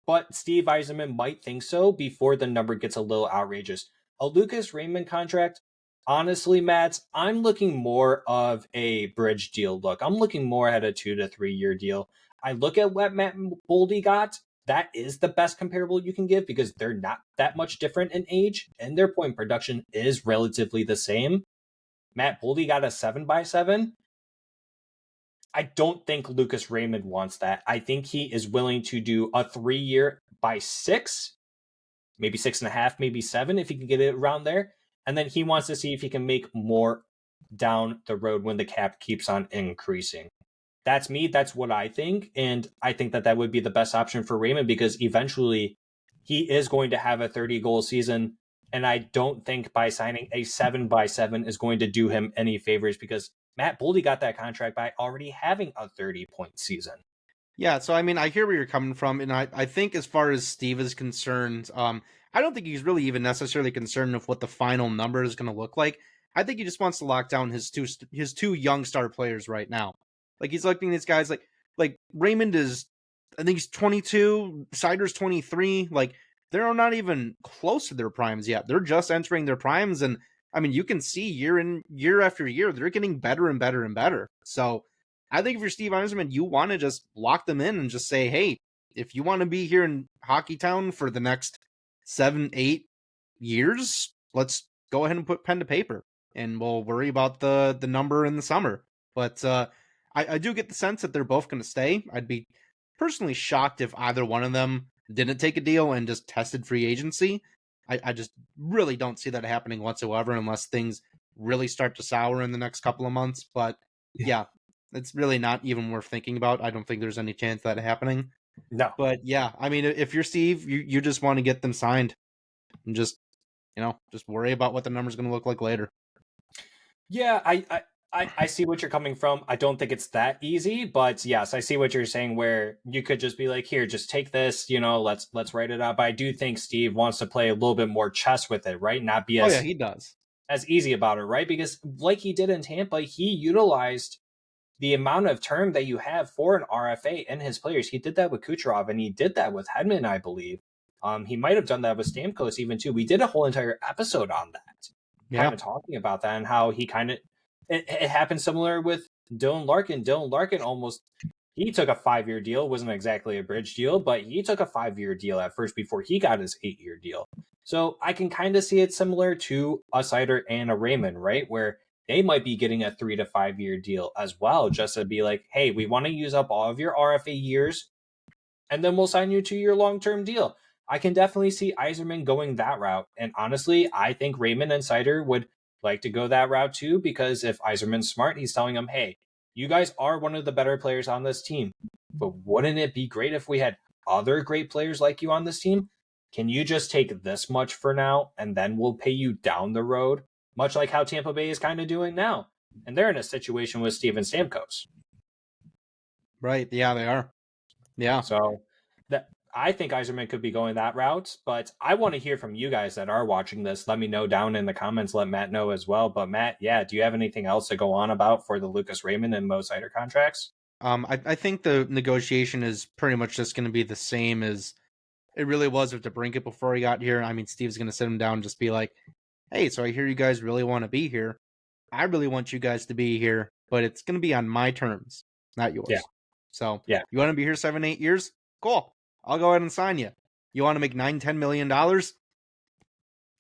But Steve Yzerman might think so before the number gets a little outrageous. A Lucas Raymond contract, honestly, Matt, I'm looking more of a bridge deal look. I'm looking more at a 2 to 3 year deal. I look at what Matt Boldy got. That is the best comparable you can give because they're not that much different in age and their point production is relatively the same. Matt Boldy got a 7x7. I don't think Lucas Raymond wants that. I think he is willing to do a 3 year by 6, maybe 6.5, maybe 7 if he can get it around there. And then he wants to see if he can make more down the road when the cap keeps on increasing. That's me. That's what I think. And I think that that would be the best option for Raymond because eventually he is going to have a 30-goal season. And I don't think by signing a 7x7 is going to do him any favors because Matt Boldy got that contract by already having a 30-point season. Yeah, so I mean, I hear where you're coming from, and I think as far as Steve is concerned, I don't think he's really even necessarily concerned with what the final number is going to look like. I think he just wants to lock down his two young star players right now. Like he's looking at these guys like Raymond is, I think he's 22, Seider's 23. Like they're not even close to their primes yet. They're just entering their primes, and I mean, you can see year after year they're getting better and better and better. So I think if you're Steve Yzerman, you want to just lock them in and just say, hey, if you want to be here in Hockey Town for the next 7, 8 years, let's go ahead and put pen to paper, and we'll worry about the number in the summer. But I do get the sense that they're both going to stay. I'd be personally shocked if either one of them didn't take a deal and just tested free agency. I just really don't see that happening whatsoever unless things really start to sour in the next couple of months. But yeah, it's really not even worth thinking about. I don't think there's any chance of that happening. No. But yeah, I mean, if you're Steve, you just want to get them signed and just worry about what the number's going to look like later. Yeah, I see what you're coming from. I don't think it's that easy, but yes, I see what you're saying where you could just be like, here, just take this, let's write it out. But I do think Steve wants to play a little bit more chess with it, right? Not be Oh yeah, he does. as easy about it, right? Because like he did in Tampa, he utilized the amount of term that you have for an RFA in his players. He did that with Kucherov, and he did that with Hedman, I believe. He might have done that with Stamkos even too. We did a whole entire episode on that, kind of talking about that and how he kind of it happened similar with Dylan Larkin. Dylan Larkin he took a 5-year deal. It wasn't exactly a bridge deal, but he took a 5-year deal at first before he got his 8-year deal. So I can kind of see it similar to a Seider and a Raymond, right? Where they might be getting a 3 to 5-year deal as well, just to be like, hey, we want to use up all of your RFA years, and then we'll sign you a 2-year long-term deal. I can definitely see Yzerman going that route. And honestly, I think Raymond and Seider would like to go that route too, because if Yzerman's smart, he's telling them, hey, you guys are one of the better players on this team, but wouldn't it be great if we had other great players like you on this team? Can you just take this much for now, and then we'll pay you down the road? Much like how Tampa Bay is kind of doing now. And they're in a situation with Steven Stamkos. Right. Yeah, they are. Yeah. So that I think Yzerman could be going that route, but I want to hear from you guys that are watching this. Let me know down in the comments. Let Matt know as well. But Matt, yeah, do you have anything else to go on about for the Lucas Raymond and Mo Seider contracts? I think the negotiation is pretty much just going to be the same as it really was with DeBrincat before he got here. I mean, Steve's going to sit him down and just be like, hey, so I hear you guys really want to be here. I really want you guys to be here, but it's going to be on my terms, not yours. Yeah. So yeah, you want to be here 7, 8 years? Cool. I'll go ahead and sign you. You want to make $9, $10 million?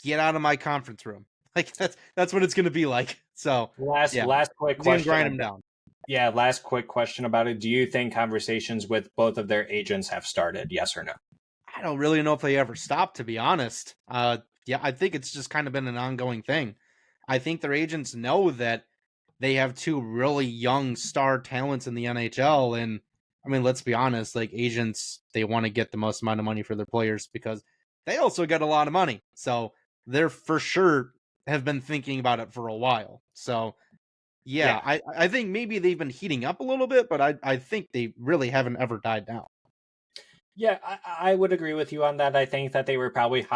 Get out of my conference room. Like that's what it's going to be like. So last quick He's gonna question. grind him down. Yeah, last quick question about it. Do you think conversations with both of their agents have started? Yes or no? I don't really know if they ever stopped, to be honest. Yeah, I think it's just kind of been an ongoing thing. I think their agents know that they have two really young star talents in the NHL, and I mean, let's be honest, like agents, they want to get the most amount of money for their players because they also get a lot of money. So they're for sure have been thinking about it for a while. So yeah. I think maybe they've been heating up a little bit, but I think they really haven't ever died down. Yeah, I would agree with you on that. I think that they were probably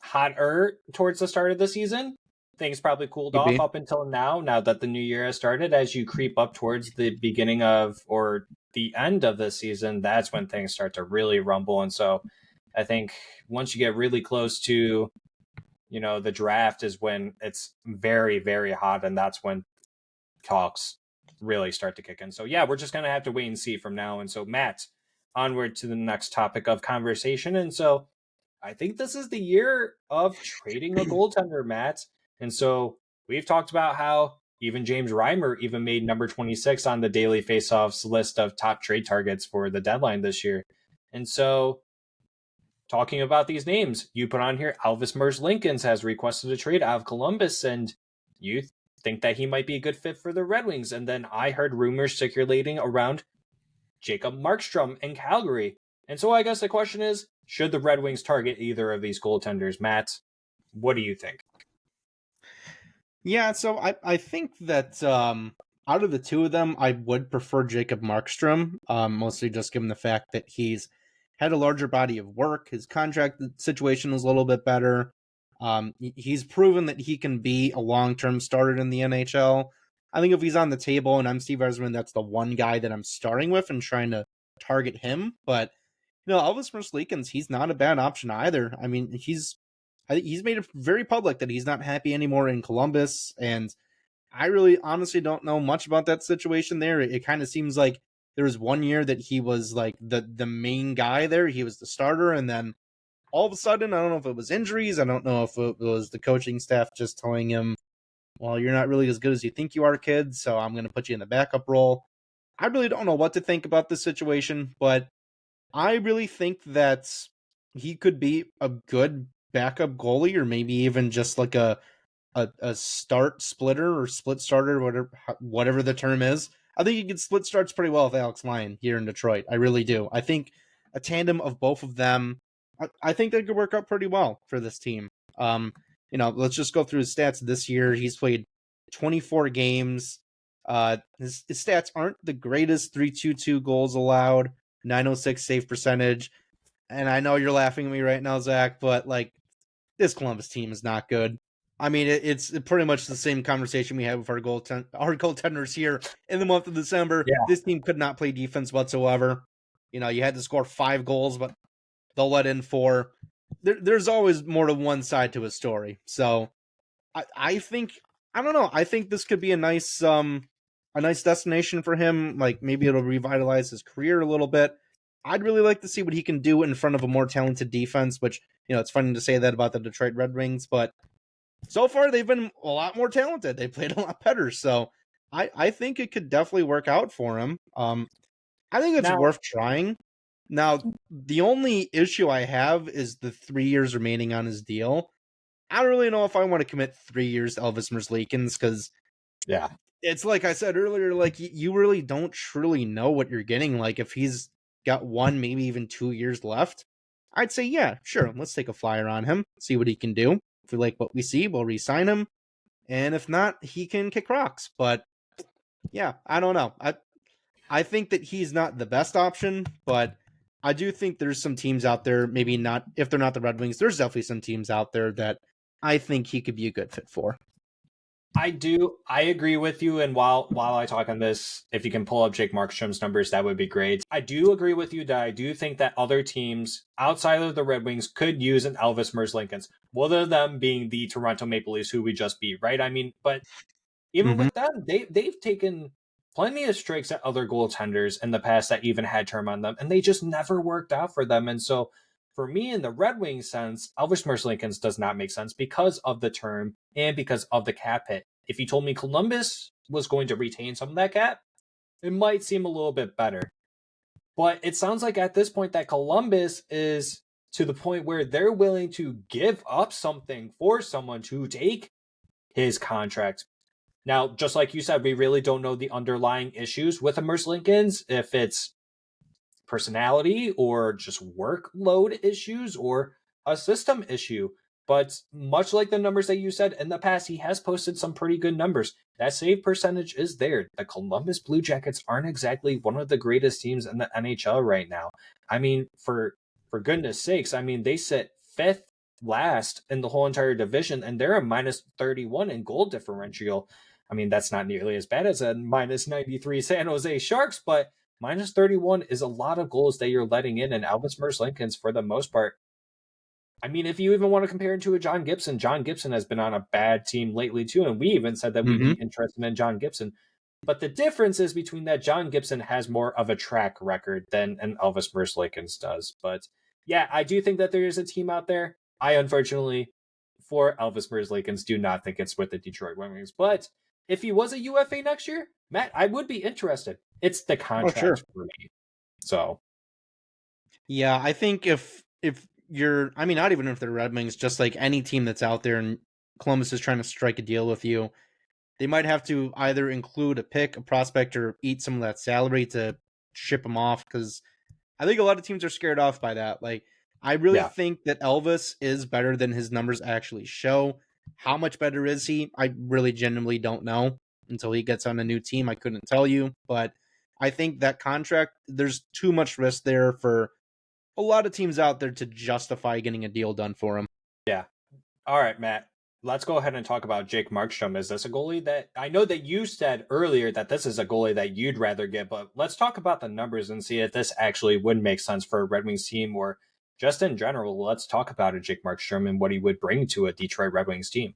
hotter towards the start of the season. Things probably cooled off up until now that the new year has started. As you creep up towards the beginning of or the end of the season, that's when things start to really rumble. And so I think once you get really close to, the draft is when it's very, very hot. And that's when talks really start to kick in. So yeah, we're just going to have to wait and see from now. And so Matt, onward to the next topic of conversation. And so I think this is the year of trading a goaltender, Matt. And so we've talked about how even James Reimer even made number 26 on the Daily Faceoffs list of top trade targets for the deadline this year. And so talking about these names, you put on here, Elvis Merzlikins has requested a trade out of Columbus, and you think that he might be a good fit for the Red Wings. And then I heard rumors circulating around Jacob Markstrom in Calgary. And so I guess the question is, should the Red Wings target either of these goaltenders? Matt, what do you think? Yeah, so I think that out of the two of them, I would prefer Jacob Markstrom, mostly just given the fact that he's had a larger body of work. His contract situation is a little bit better. He's proven that he can be a long-term starter in the NHL. I think if he's on the table and I'm Steve Yzerman, that's the one guy that I'm starting with and trying to target him. But Elvis Merzlikins, he's not a bad option either. I mean, he's made it very public that he's not happy anymore in Columbus, and I really honestly don't know much about that situation there. It kind of seems like there was one year that he was like the main guy there. He was the starter, and then all of a sudden, I don't know if it was injuries. I don't know if it was the coaching staff just telling him, well, you're not really as good as you think you are, kid, so I'm going to put you in the backup role. I really don't know what to think about this situation, but I really think that he could be a good backup goalie, or maybe even just like a start splitter or split starter, whatever the term is. I think he could split starts pretty well with Alex Lyon here in Detroit. I really do. I think a tandem of both of them, I think they could work out pretty well for this team. Let's just go through his stats this year. He's played 24 games. His stats aren't the greatest. 322 goals allowed, 906 save percentage. And I know you're laughing at me right now, Zach, but like, this Columbus team is not good. I mean, it's pretty much the same conversation we had with our goaltenders here in the month of December. Yeah. This team could not play defense whatsoever. You had to score 5 goals, but they'll let in 4. There's always more to one side to a story. So I think, I don't know. I think this could be a nice destination for him. Like, maybe it'll revitalize his career a little bit. I'd really like to see what he can do in front of a more talented defense, which, it's funny to say that about the Detroit Red Wings, but so far they've been a lot more talented. They played a lot better. So I think it could definitely work out for him. I think it's worth trying. Now, the only issue I have is the 3 years remaining on his deal. I don't really know if I want to commit 3 years to Elvis Merzlikins, because it's like I said earlier, like, you really don't truly know what you're getting. Like, if he's got 1, maybe even 2 years left, I'd say, yeah, sure, let's take a flyer on him, see what he can do. If we like what we see, we'll re-sign him. And if not, he can kick rocks. But yeah, I don't know. I think that he's not the best option, but I do think there's some teams out there, maybe not, if they're not the Red Wings, there's definitely some teams out there that I think he could be a good fit for. I do. I agree with you. And while I talk on this, if you can pull up Jake Markstrom's numbers, that would be great. I do agree with you that I do think that other teams outside of the Red Wings could use an Elvis Merzlikins, one of them being the Toronto Maple Leafs, who we just beat, right? I mean, but even with them, they've taken plenty of strikes at other goaltenders in the past that even had term on them, and they just never worked out for them. And so for me, in the Red Wings sense, Elvis Merzlikins does not make sense because of the term and because of the cap hit. If you told me Columbus was going to retain some of that cap, it might seem a little bit better. But it sounds like at this point that Columbus is to the point where they're willing to give up something for someone to take his contract. Now, just like you said, we really don't know the underlying issues with the Merzlikins, if it's personality or just workload issues or a system issue. But much like the numbers that you said in the past, he has posted some pretty good numbers. That save percentage is there. The Columbus Blue Jackets aren't exactly one of the greatest teams in the NHL right now. I mean, for goodness sakes, I mean, they sit 5th last in the whole entire division, and they're a minus 31 in goal differential. I mean, that's not nearly as bad as a minus 93 San Jose Sharks, but minus 31 is a lot of goals that you're letting in, and Elvis Merzlikins, for the most part, I mean, if you even want to compare it to a John Gibson has been on a bad team lately too, and we even said that we'd be interested in John Gibson. But the difference is between that, John Gibson has more of a track record than an Elvis Merzlikins does. But yeah, I do think that there is a team out there. I unfortunately, for Elvis Merzlikins, do not think it's with the Detroit Red Wings. But if he was a UFA next year, Matt, I would be interested. It's the contract for me. So yeah, I think if you're, I mean, not even if they're Red Wings, just like any team that's out there and Columbus is trying to strike a deal with you, they might have to either include a pick, a prospect, or eat some of that salary to ship them off, because I think a lot of teams are scared off by that. Like, I really think that Elvis is better than his numbers actually show. How much better is he? I really genuinely don't know. until he gets on a new team. I couldn't tell you, but I think that contract, there's too much risk there for a lot of teams out there to justify getting a deal done for him. Yeah. All right, Matt. Let's go ahead and talk about Jake Markstrom. Is this a goalie that I know that you said earlier that this is a goalie that you'd rather get, but let's talk about the numbers and see if this actually would make sense for a Red Wings team or just in general. Let's talk about a Jake Markstrom and what he would bring to a Detroit Red Wings team.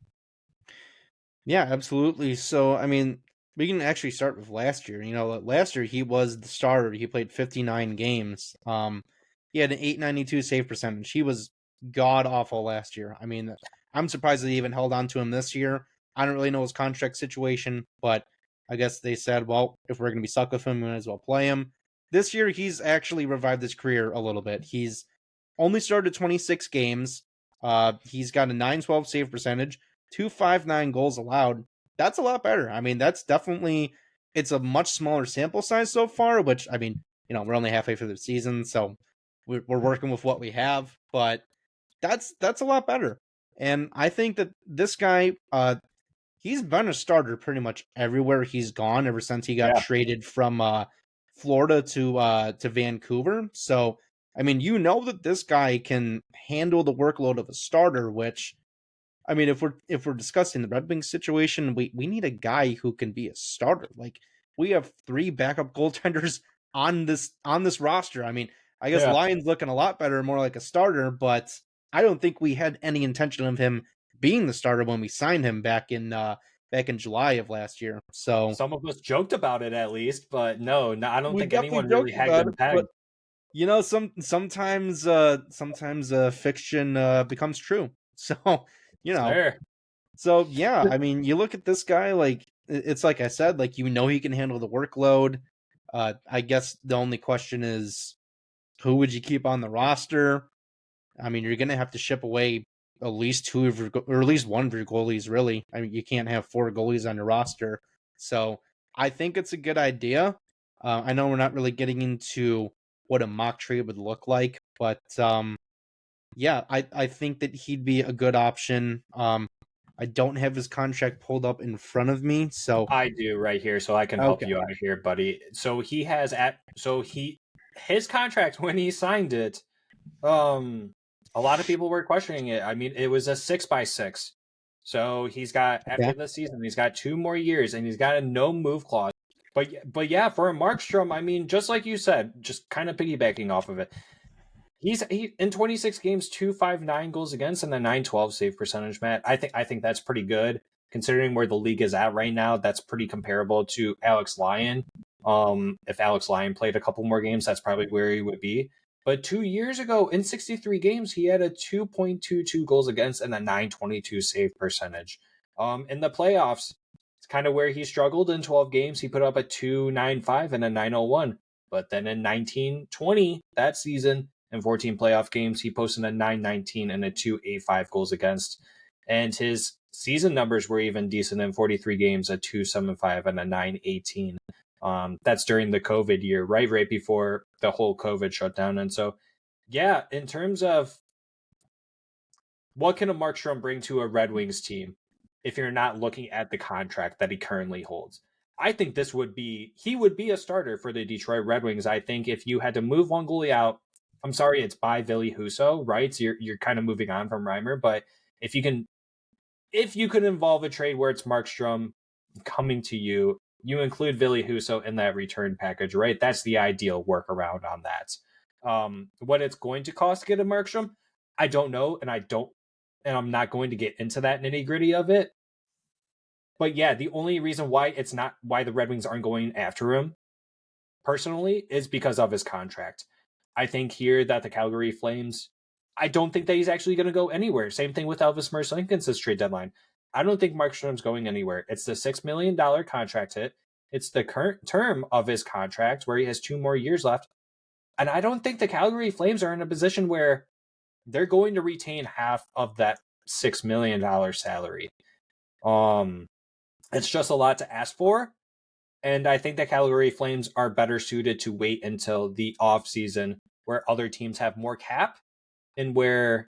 Yeah, absolutely. So, I mean, we can actually start with last year. Last year he was the starter. He played 59 games. He had an 892 save percentage. He was god awful last year. I mean, I'm surprised they even held on to him this year. I don't really know his contract situation, but I guess they said, well, if we're going to be stuck with him, we might as well play him. This year, he's actually revived his career a little bit. He's only started 26 games. He's got a 912 save percentage, 259 goals allowed. That's a lot better. I mean, that's definitely, it's a much smaller sample size so far, which, I mean, we're only halfway through the season, so we're working with what we have, but that's a lot better. And I think that this guy, he's been a starter pretty much everywhere he's gone ever since he got traded from Florida to Vancouver. So, I mean, that this guy can handle the workload of a starter, which, I mean, if we're discussing the Red Wings situation, we need a guy who can be a starter. Like, we have 3 backup goaltenders on this roster. I mean, I guess Lyon's looking a lot better, more like a starter, but I don't think we had any intention of him being the starter when we signed him back in July of last year. So some of us joked about it at least, but no, I don't think anyone really joked had about them it, pegged. but sometimes fiction becomes true. So Fair. So yeah, I mean, you look at this guy, like it's like I said, like he can handle the workload. I guess the only question is, who would you keep on the roster? I mean, you're gonna have to ship away at least 2 of your, or at least one of your goalies, really. I mean, you can't have 4 goalies on your roster. So I think it's a good idea. I know we're not really getting into what a mock trade would look like, but yeah, I think that he'd be a good option. I don't have his contract pulled up in front of me, so I do right here, so I can help okay. you out here, buddy. So his contract when he signed it, a lot of people were questioning it. I mean, it was a 6x6. So he's got after the season, he's got 2 more years, and he's got a no move clause. But yeah, for a Markstrom, I mean, just like you said, just kind of piggybacking off of it, he in 26 games, 259 goals against and a 912 save percentage, Matt. I think that's pretty good considering where the league is at right now. That's pretty comparable to Alex Lyon. If Alex Lyon played a couple more games, that's probably where he would be. But 2 years ago, in 63 games, he had a 2.22 goals against and a 922 save percentage. In the playoffs, it's kind of where he struggled. In 12 games, he put up a 295 and a 901. But then in 1920, that season, in 14 playoff games, he posted a 919 and a 285 goals against. And his season numbers were even decent in 43 games, a 275 and a 918. That's during the COVID year, right before the whole COVID shutdown. And so, yeah, in terms of what can a Markstrom bring to a Red Wings team if you're not looking at the contract that he currently holds, I think he would be a starter for the Detroit Red Wings. I think if you had to move one goalie out, I'm sorry, it's by Ville Husso, right? So you're kind of moving on from Reimer, but if you could involve a trade where it's Markstrom coming to you, you include Ville Husso in that return package, right? That's the ideal workaround on that. What it's going to cost to get a Markstrom, I don't know, and I'm not going to get into that nitty gritty of it. But yeah, the only reason why the Red Wings aren't going after him personally is because of his contract. I think here that the Calgary Flames, I don't think that he's actually going to go anywhere. Same thing with Elvis Merzlikins' trade deadline. I don't think Markstrom's going anywhere. It's the $6 million contract hit. It's the current term of his contract where he has 2 more years left. And I don't think the Calgary Flames are in a position where they're going to retain half of that $6 million salary. It's just a lot to ask for. And I think the Calgary Flames are better suited to wait until the offseason where other teams have more cap and where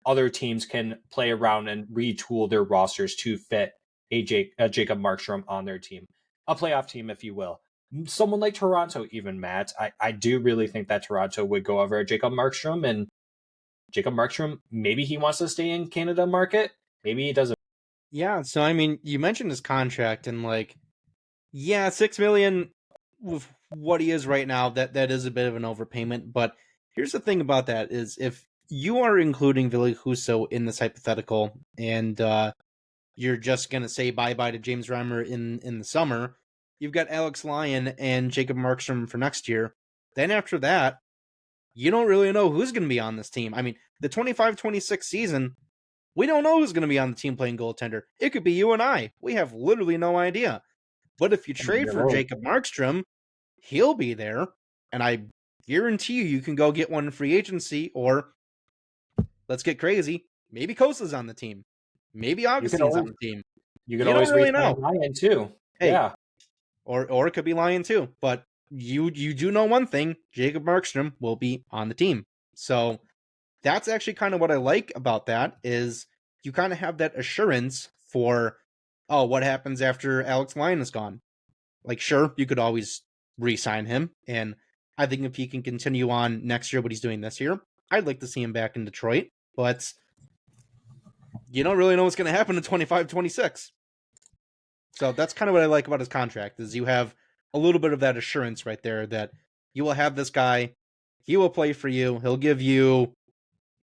other teams can play around and retool their rosters to fit Jacob Markstrom on their team, a playoff team, if you will. Someone like Toronto, even, Matt. I do really think that Toronto would go over Jacob Markstrom, and Jacob Markstrom, maybe he wants to stay in Canada market. Maybe he doesn't. Yeah, so I mean, you mentioned his contract, and like, yeah, $6 million with what he is right now, that is a bit of an overpayment. But here's the thing about that is if you are including Ville Husso in this hypothetical, and you're just gonna say bye bye to James Reimer in the summer, you've got Alex Lyon and Jacob Markstrom for next year. Then after that, you don't really know who's going to be on this team. I mean, the 25-26 season, we don't know who's going to be on the team playing goaltender. It could be you and I. We have literally no idea. But if you trade for Jacob Markstrom, he'll be there. And I guarantee you can go get one in free agency, or let's get crazy. Maybe Kosa's on the team. Maybe Augustine's on the team. You could always really know. Lyon too. Hey, yeah. Or it could be Lyon too. But you do know one thing, Jacob Markstrom will be on the team. So that's actually kind of what I like about that, is you kind of have that assurance for, what happens after Alex Lyon is gone. Like, sure, you could always re-sign him, and I think if he can continue on next year what he's doing this year, I'd like to see him back in Detroit, but you don't really know what's going to happen in 25-26. So that's kind of what I like about his contract, is you have a little bit of that assurance right there that you will have this guy, he will play for you, he'll give you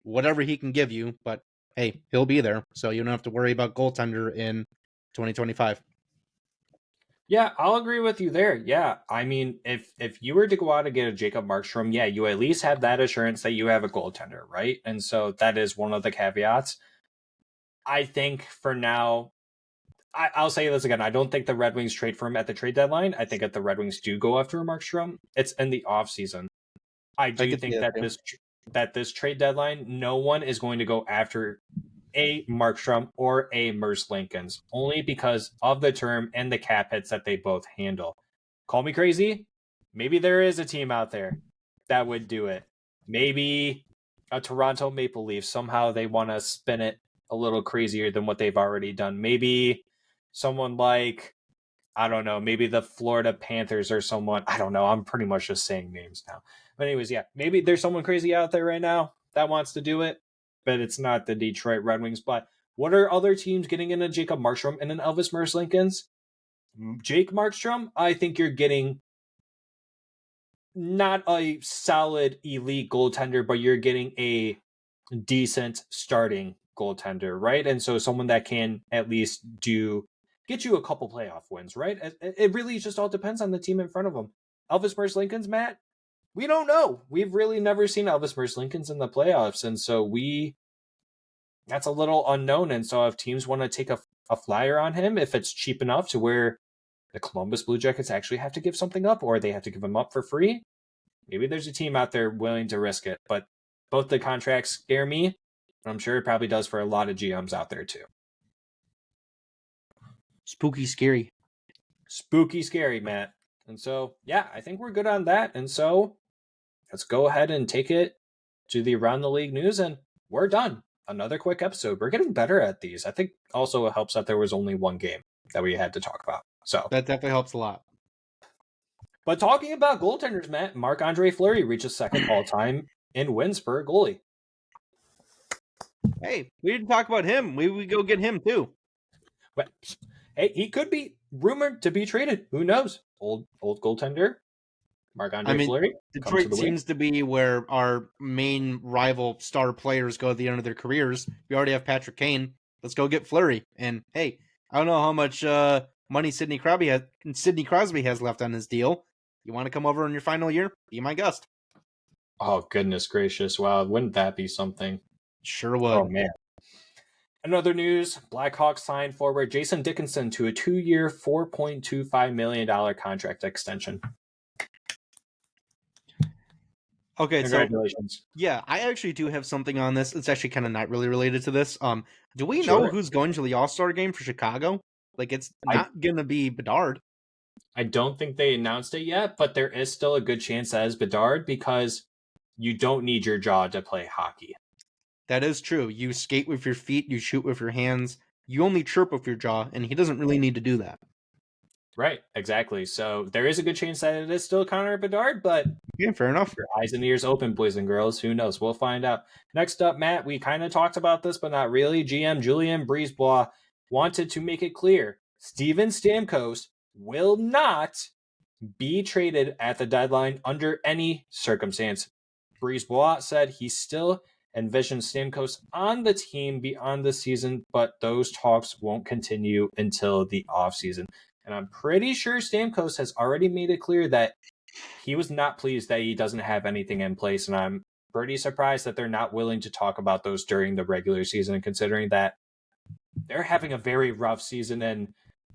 whatever he can give you, but hey, he'll be there, so you don't have to worry about goaltender in 2025. Yeah, I'll agree with you there. Yeah, I mean, if you were to go out and get a Jacob Markstrom, yeah, you at least have that assurance that you have a goaltender, right? And so that is one of the caveats. I think for now, I'll say this again. I don't think the Red Wings trade for him at the trade deadline. I think if the Red Wings do go after Markstrom, it's in the offseason. I do think that this trade deadline, no one is going to go after a Markstrom or a Merzlikins, only because of the term and the cap hits that they both handle. Call me crazy. Maybe there is a team out there that would do it. Maybe a Toronto Maple Leafs. Somehow they want to spin it a little crazier than what they've already done. Maybe someone like, I don't know, maybe the Florida Panthers or someone. I don't know. I'm pretty much just saying names now. But anyways, yeah, maybe there's someone crazy out there right now that wants to do it, but it's not the Detroit Red Wings. But what are other teams getting in a Jacob Markstrom and an Elvis Merzlikins? Jake Markstrom, I think you're getting not a solid elite goaltender, but you're getting a decent starting goaltender, right? And so someone that can at least get you a couple playoff wins, right? It really just all depends on the team in front of them. Elvis Merzlikins, Matt, we don't know. We've really never seen Elvis Merzlikins in the playoffs, and so that's a little unknown. And so if teams want to take a flyer on him, if it's cheap enough to where the Columbus Blue Jackets actually have to give something up, or they have to give him up for free, maybe there's a team out there willing to risk it. But both the contracts scare me, and I'm sure it probably does for a lot of GMs out there too. Spooky scary. Spooky scary, Matt. And so, yeah, I think we're good on that. And so let's go ahead and take it to the Around the League news, and we're done. Another quick episode. We're getting better at these. I think also it helps that there was only one game that we had to talk about. So that definitely helps a lot. But talking about goaltenders, Matt, Marc Andre Fleury reaches second all-time in wins for a goalie. Hey, we didn't talk about him. We go get him too. But hey, he could be rumored to be traded. Who knows? Old goaltender, Marc Andre Fleury. Detroit seems to be where our main rival star players go at the end of their careers. We already have Patrick Kane. Let's go get Fleury. And hey, I don't know how much money Sidney Crosby has left on his deal. You want to come over in your final year? Be my guest. Oh, goodness gracious. Wow, wouldn't that be something? Sure would. Oh, man. In other news, Blackhawks signed forward Jason Dickinson to a 2-year, $4.25 million contract extension. Okay, congratulations. So, yeah, I actually do have something on this. It's actually kind of not really related to this. Do we know who's going to the All-Star game for Chicago? Like, it's not going to be Bedard. I don't think they announced it yet, but there is still a good chance that is Bedard because you don't need your jaw to play hockey. That is true. You skate with your feet, you shoot with your hands. you only chirp with your jaw, and he doesn't really need to do that. Right, exactly. So there is a good chance that it is still Connor Bedard, but Yeah, fair enough. your eyes and ears open, boys and girls. Who knows? We'll find out. Next up, Matt, we kind of talked about this, but not really. GM Julien BriseBois wanted to make it clear Steven Stamkos will not be traded at the deadline under any circumstance. BriseBois said he still envisions Stamkos on the team beyond the season, but those talks won't continue until the offseason. And I'm pretty sure Stamkos has already made it clear that he was not pleased that he doesn't have anything in place. And I'm pretty surprised that they're not willing to talk about those during the regular season, considering that they're having a very rough season. And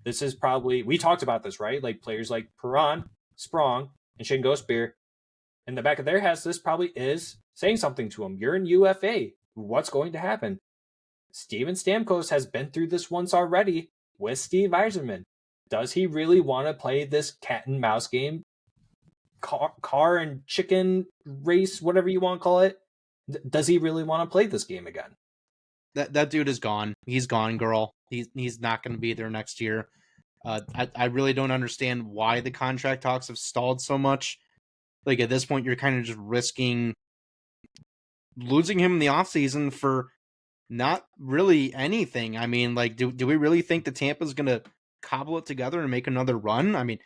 this is probably, we talked about this, right? Like players like Perron, Sprong, and Shingospierre, in the back of their heads, this probably is saying something to them. You're in UFA. What's going to happen? Steven Stamkos has been through this once already with Steve Yzerman. Does he really want to play this cat and mouse game? Car and chicken race, whatever you want to call it. Does he really want to play this game again? That dude is gone. He's gone, girl. He's not going to be there next year. I really don't understand why the contract talks have stalled so much. Like at this point, you're kind of just risking losing him in the offseason for not really anything. I mean, like, do we really think that Tampa's going to cobble it together and make another run? I mean,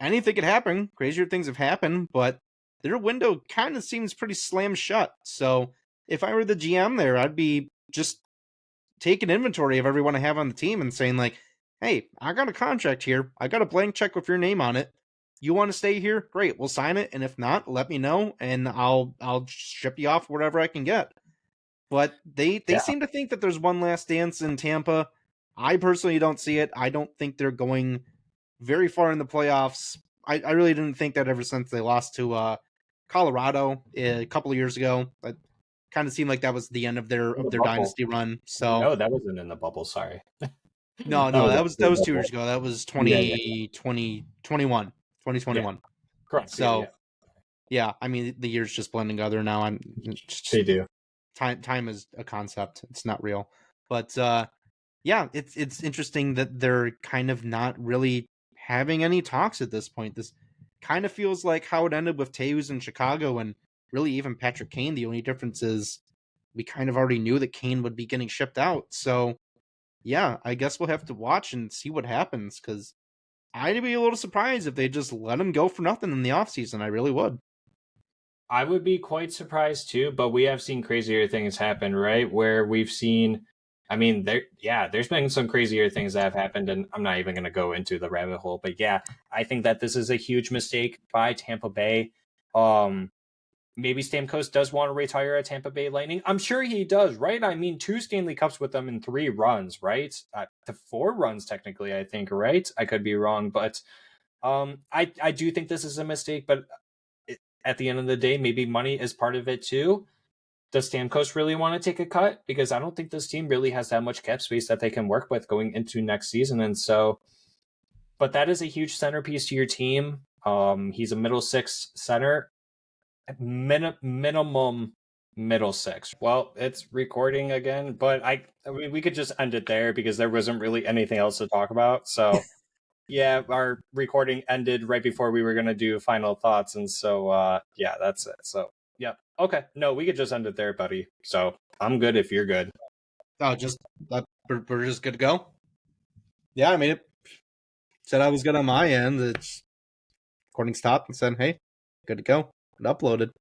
anything could happen. Crazier things have happened, but their window kind of seems pretty slam shut. So if I were the GM there, I'd be just taking inventory of everyone I have on the team and saying like, hey, I got a contract here. I got a blank check with your name on it. You want to stay here? Great, we'll sign it. And if not, let me know and I'll ship you off whatever I can get. But they seem to think that there's one last dance in Tampa. I personally don't see it. I don't think they're going very far in the playoffs. I really didn't think that ever since they lost to Colorado a couple of years ago. It kind of seemed like that was the end of their dynasty run. So no, that wasn't in the bubble. Sorry. No, that was 2 years ago. That was 2021. Yeah. Correct. So yeah, I mean the years just blend together now. They do. Time is a concept. It's not real. But yeah, it's interesting that they're kind of not really having any talks at this point. This kind of feels like how it ended with Teus in Chicago and really even Patrick Kane. The only difference is we kind of already knew that Kane would be getting shipped out. So yeah, I guess we'll have to watch and see what happens because I'd be a little surprised if they just let him go for nothing in the offseason. I really would. I would be quite surprised too, but we have seen crazier things happen, right? Where we've seen, I mean, there's been some crazier things that have happened, and I'm not even going to go into the rabbit hole, but yeah, I think that this is a huge mistake by Tampa Bay. Maybe Stamkos does want to retire at Tampa Bay Lightning. I'm sure he does, right? I mean, 2 Stanley Cups with them in 3 runs, right? To 4 runs, technically, I think, right? I could be wrong, but I do think this is a mistake, but at the end of the day, maybe money is part of it too. Does Stamkos really want to take a cut? Because I don't think this team really has that much cap space that they can work with going into next season. And so, but that is a huge centerpiece to your team. He's a middle 6 center, minimum middle 6. Well, it's recording again, but I mean, we could just end it there because there wasn't really anything else to talk about. So yeah, our recording ended right before we were going to do final thoughts. And so, yeah, that's it. So, yeah. Okay. No, we could just end it there, buddy. So I'm good if you're good. Oh, we're just good to go? Yeah, I mean, it said I was good on my end. It's recording stopped and said, hey, good to go. It uploaded.